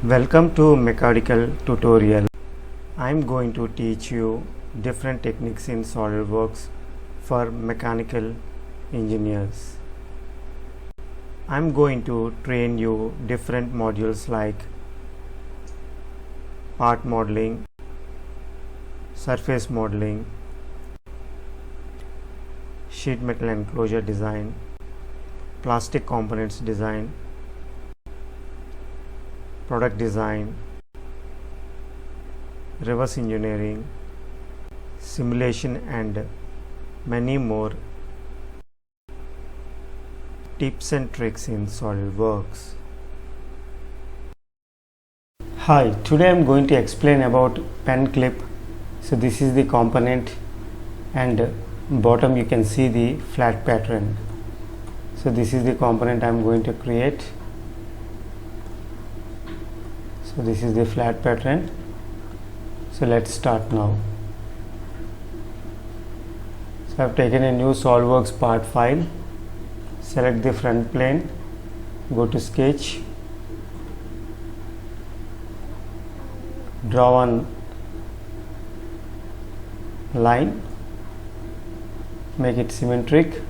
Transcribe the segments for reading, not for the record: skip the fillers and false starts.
Welcome to mechanical tutorial. I am going to teach you different techniques in SolidWorks for mechanical engineers. I am going to train you different modules like part modeling, surface modeling, sheet metal enclosure design, plastic components design, product design, reverse engineering, simulation, and many more tips and tricks in SolidWorks. Hi, today I am going to explain about pen clip. So this is the component, and bottom you can see the flat pattern. So this is the component I am going to create. So this is the flat pattern. So let's start now. So I have taken a new SolidWorks part file. Select the front plane, go to sketch, draw one line, make it symmetric,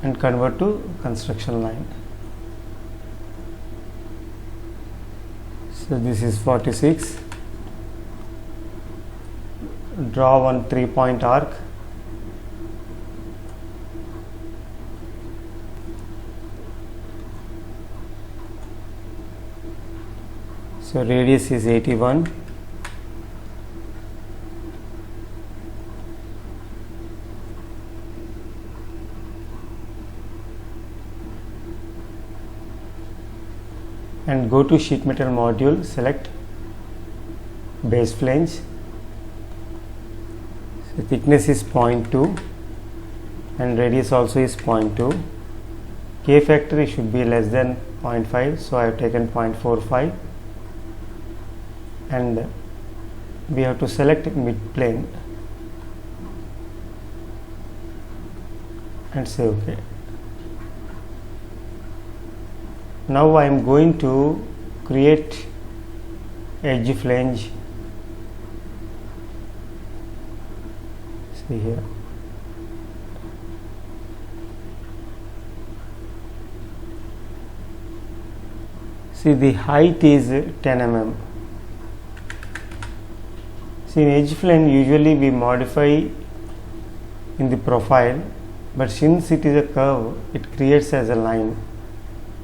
and convert to construction line. So this is 46. Draw one 3-point arc, so radius is 81. And go to sheet metal module, select base flange. The thickness is 0.2 and radius also is 0.2. K factor should be less than 0.5, so I have taken 0.45, and we have to select mid plane and say OK. Now I am going to create edge flange. See here. See, the height is 10 mm. See, in edge flange usually we modify in the profile, but since it is a curve, it creates as a line.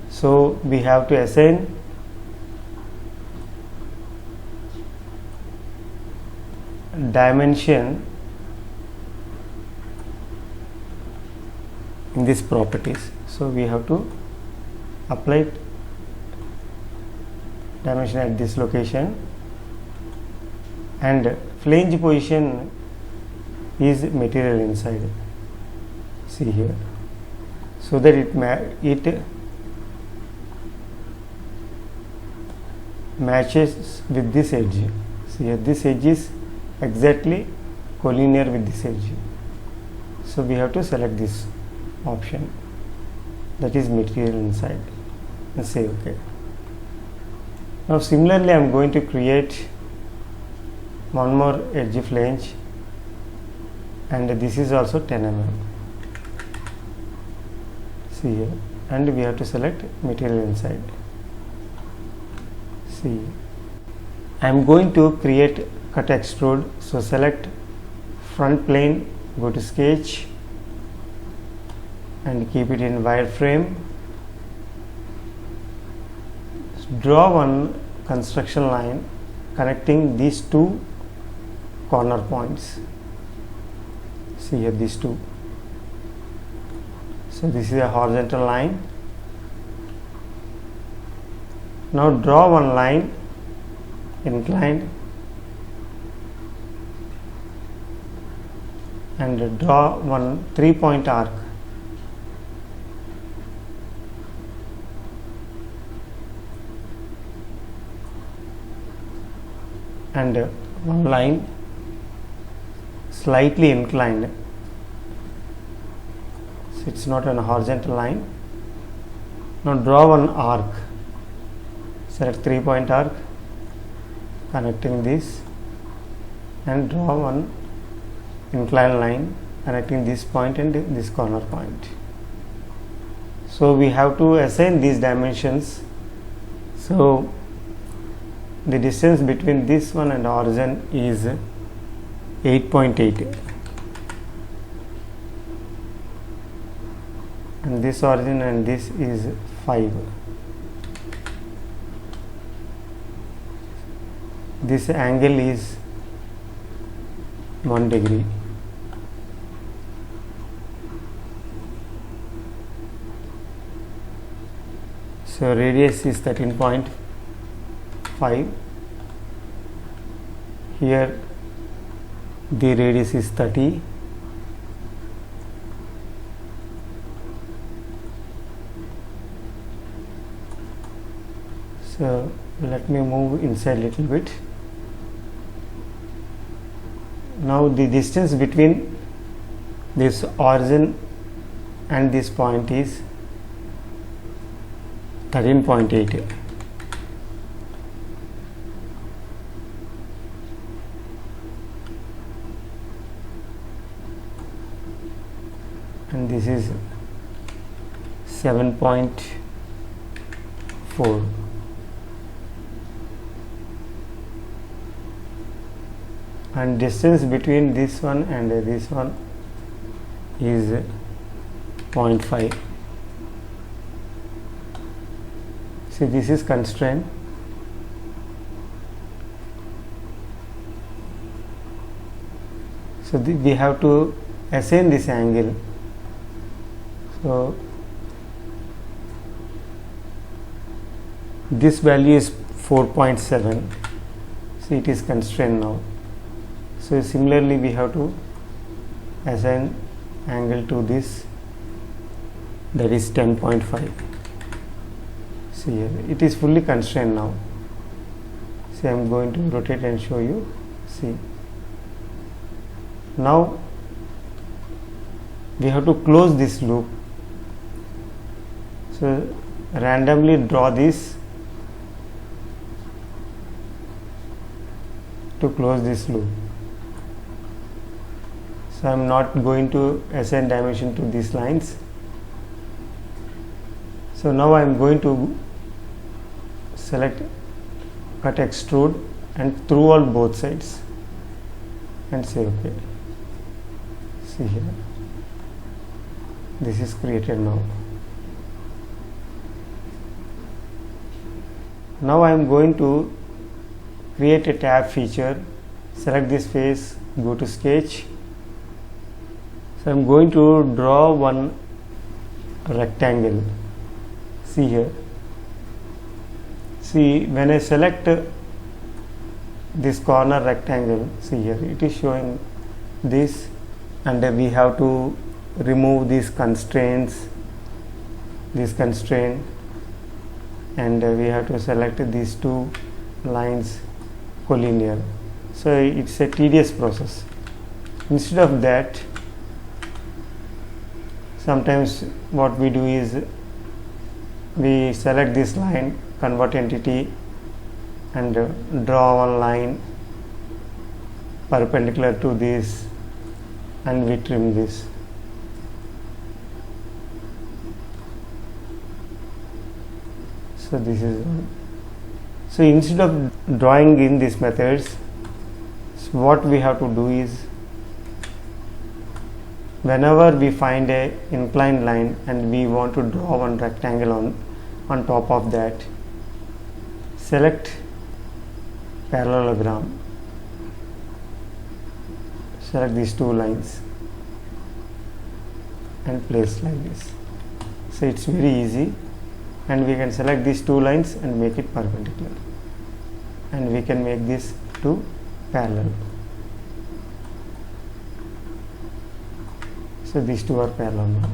So we have to assign dimension in these properties. So we have to apply dimension at this location, and flange position is material inside. See here, so that it matches with this edge. See here, this edge is exactly collinear with this edge. So we have to select this option, that is material inside, and say OK. Now similarly I am going to create one more edge flange, and this is also 10 mm. See here, and we have to select material inside. See, I am going to create cut extrude. So select front plane, go to sketch and keep it in wireframe. Draw one construction line connecting these two corner points. See here, these two. So this is a horizontal line. Now draw one line inclined and draw one 3-point arc. And one line slightly inclined, so it's not an horizontal line, Now draw one arc. Select 3-point arc connecting this, and draw one inclined line connecting this point and this corner point. So we have to assign these dimensions. So the distance between this one and origin is 8.8, and this origin and this is 5. This angle is 1 degree. So radius is 13.5. Here the radius is 30. So let me move inside a little bit. Now the distance between this origin and this point is 13.8. And this is 7.4. And distance between this one and this one is 0.5. See, this is constraint. So we have to assign this angle. So this value is 4.7. See, it is constrained now. So similarly we have to assign angle to this, that is 10.5. See here, it is fully constrained now. See, I am going to rotate and show you. See, now we have to close this loop. So randomly draw this to close this loop. So I am not going to assign dimension to these lines. So now I am going to select cut extrude and throughout both sides and say OK. See here, this is created now. Now I am going to create a tab feature. Select this face, go to sketch. So I am going to draw one rectangle. See here. See, when I select this corner rectangle, see here, it is showing this, and we have to remove these constraints, this constraint, and we have to select these two lines collinear. So it's a tedious process. Instead of that, sometimes what we do is we select this line, convert entity, and draw one line perpendicular to this, and we trim this. So this is one. So instead of drawing in these methods, so what we have to do is, whenever we find a inclined line and we want to draw one rectangle on top of that, select parallelogram, select these two lines and place like this. So it's very easy, and we can select these two lines and make it perpendicular, and we can make this to parallel. So these two are parallel now.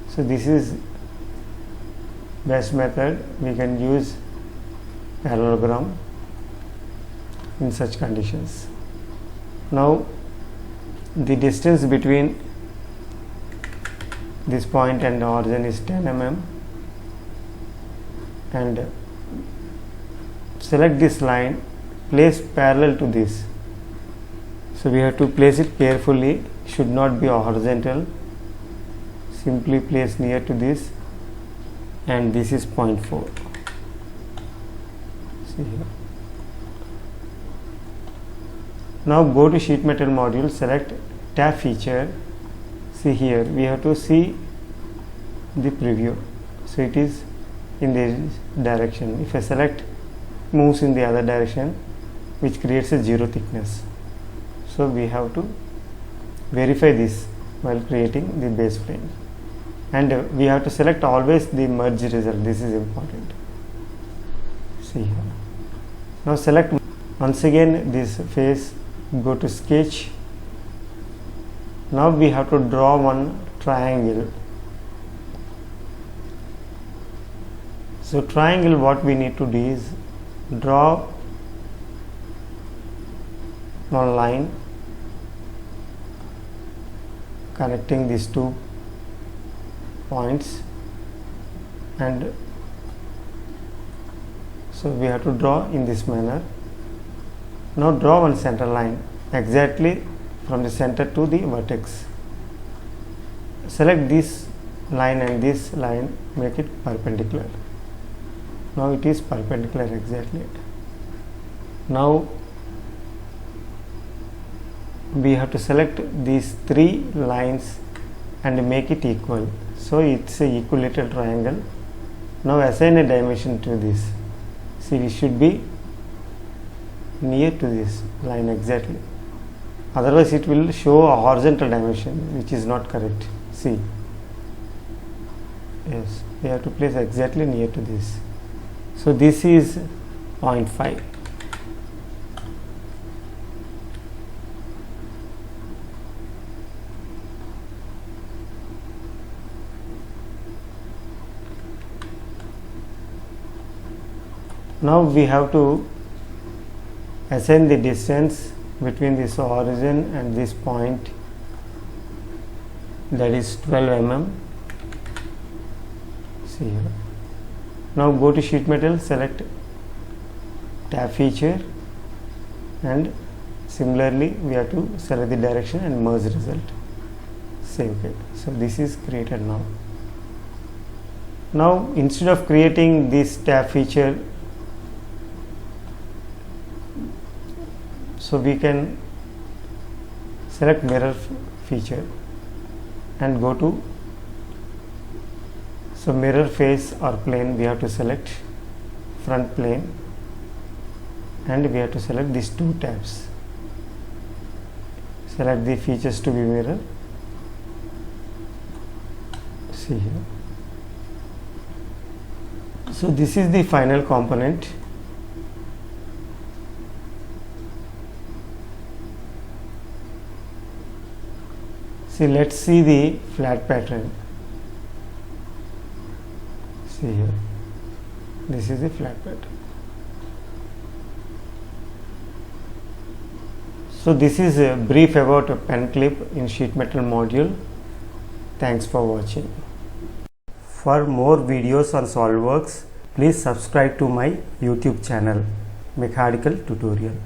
So this is best method. We can use parallelogram in such conditions. Now the distance between this point and the origin is 10 mm. and select this line, place parallel to this. So we have to place it carefully, should not be horizontal. Simply place near to this, and this is 0.4. See here. Now go to sheet metal module, select tab feature. See here, we have to see the preview. So it is in this direction. If I select, moves in the other direction, which creates a zero thickness. So we have to verify this while creating the base flange, and we have to select always the merge result. This is important. See here. Now select once again this face, go to sketch. Now we have to draw one triangle. So triangle, what we need to do is draw one line connecting these 2 points, and so we have to draw in this manner. Now draw one center line exactly from the center to the vertex. Select this line and this line, make it perpendicular. Now it is perpendicular exactly. Now we have to select these 3 lines and make it equal. So it's a equilateral triangle. Now assign a dimension to this. See, it should be near to this line exactly. Otherwise it will show a horizontal dimension, which is not correct. See, yes, we have to place exactly near to this. So this is 0.5. Now we have to assign the distance between this origin and this point, that is 12 mm. See here. Now go to sheet metal, select tab feature, and similarly we have to select the direction and merge result. Save it. So this is created now. Now instead of creating this tab feature, so we can select mirror feature and go to, so mirror face or plane, we have to select front plane, and we have to select these 2 tabs. Select the features to be mirror. See here. So this is the final component. See, let's see the flat pattern. See here, this is the flat pattern. So this is a brief about a pen clip in sheet metal module. Thanks for watching. For more videos on SolidWorks, please subscribe to my YouTube channel, Mechanical Tutorial.